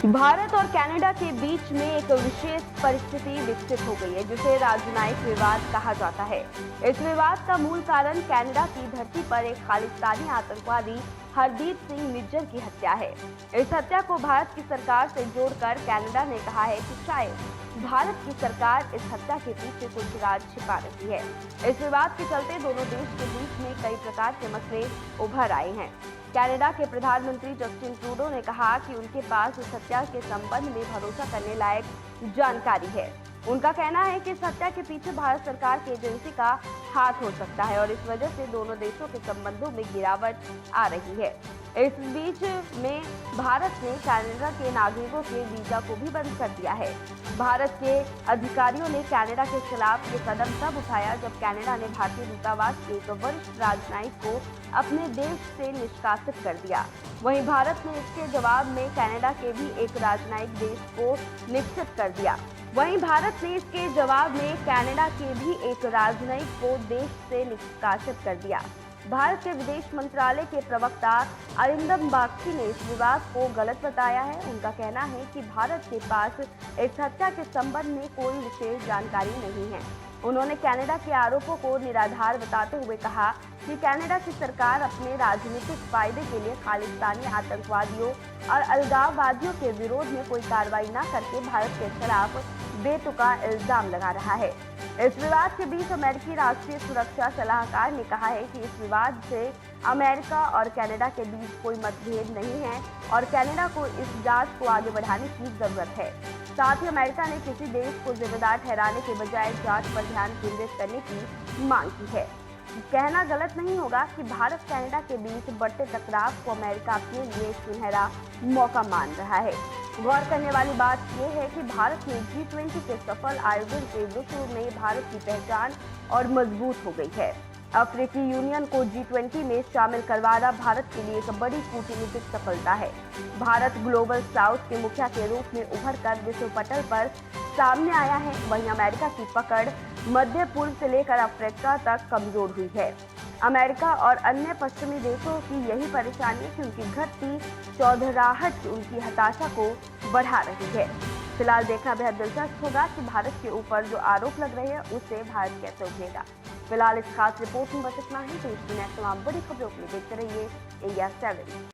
भारत और कनाडा के बीच में एक विशेष परिस्थिति विकसित हो गई है, जिसे राजनयिक विवाद कहा जाता है। इस विवाद का मूल कारण कनाडा की धरती पर एक खालिस्तानी आतंकवादी हरदीप सिंह निज्जर की हत्या है। इस हत्या को भारत की सरकार से जोड़कर कनाडा ने कहा है कि शायद भारत की सरकार इस हत्या के पीछे कुछ राज छिपा रही है। इस विवाद के चलते दोनों देश के बीच में कई प्रकार के मसले उभर आए हैं। कनाडा के प्रधानमंत्री जस्टिन ट्रूडो ने कहा कि उनके पास इस हत्या के संबंध में भरोसा करने लायक जानकारी है। उनका कहना है कि इस हत्या के पीछे भारत सरकार की एजेंसी का हाथ हो सकता है और इस वजह से दोनों देशों के संबंधों में गिरावट आ रही है। इस बीच में भारत ने कनाडा के नागरिकों के वीजा को भी बंद कर दिया है। भारत के अधिकारियों ने कनाडा के खिलाफ ये कदम तब उठाया जब कनाडा ने भारतीय दूतावास के एक वरिष्ठ राजनयिक को अपने देश से निष्कासित कर दिया। वहीं भारत ने इसके जवाब में कनाडा के भी एक राजनयिक देश को निश्चित कर दिया। वहीं भारत ने इसके जवाब में कनाडा के भी एक राजनयिक को देश से निष्कासित कर दिया। भारत के विदेश मंत्रालय के प्रवक्ता अरिंदम बागची ने इस विवाद को गलत बताया है। उनका कहना है कि भारत के पास इस हत्या के संबंध में कोई विशेष जानकारी नहीं है। उन्होंने कनाडा के आरोपों को निराधार बताते हुए कहा कि कनाडा की सरकार अपने राजनीतिक फायदे के लिए खालिस्तानी आतंकवादियों और अलगाववादियों के विरोध में कोई कार्रवाई न करके भारत के खिलाफ बेतुका इल्जाम लगा रहा है। इस विवाद के बीच अमेरिकी राष्ट्रीय सुरक्षा सलाहकार ने कहा है कि इस विवाद से अमेरिका और कनाडा के बीच कोई मतभेद नहीं है और कनाडा को इस जांच को आगे बढ़ाने की जरूरत है। साथ ही अमेरिका ने किसी देश को जिम्मेदार ठहराने के बजाय जांच पर ध्यान केंद्रित करने की मांग की है। कहना गलत नहीं होगा कि भारत कनाडा के बीच बढ़ते टकराव को अमेरिका अपने लिए सुनहरा मौका मान रहा है। गौर करने वाली बात यह है कि भारत में G20 के सफल आयोजन से विश्व में भारत की पहचान और मजबूत हो गई है। अफ्रीकी यूनियन को G20 में शामिल करवाना भारत के लिए एक बड़ी कूटनीतिक सफलता है। भारत ग्लोबल साउथ के मुखिया के रूप में उभरकर विश्व पटल पर सामने आया है। वहीं अमेरिका की पकड़ मध्य पूर्व से लेकर अफ्रीका तक कमजोर हुई है। अमेरिका और अन्य पश्चिमी देशों की यही परेशानी है कि उनकी घटती चौधराहट उनकी हताशा को बढ़ा रही है। फिलहाल देखना बेहद दिलचस्प होगा कि भारत के ऊपर जो आरोप लग रहे हैं उससे भारत कैसे उभरेगा। फिलहाल इस खास रिपोर्ट में बस इतना ही। देश दुनिया तमाम बड़ी खबरों के लिए देखते रहिए इंडिया 7।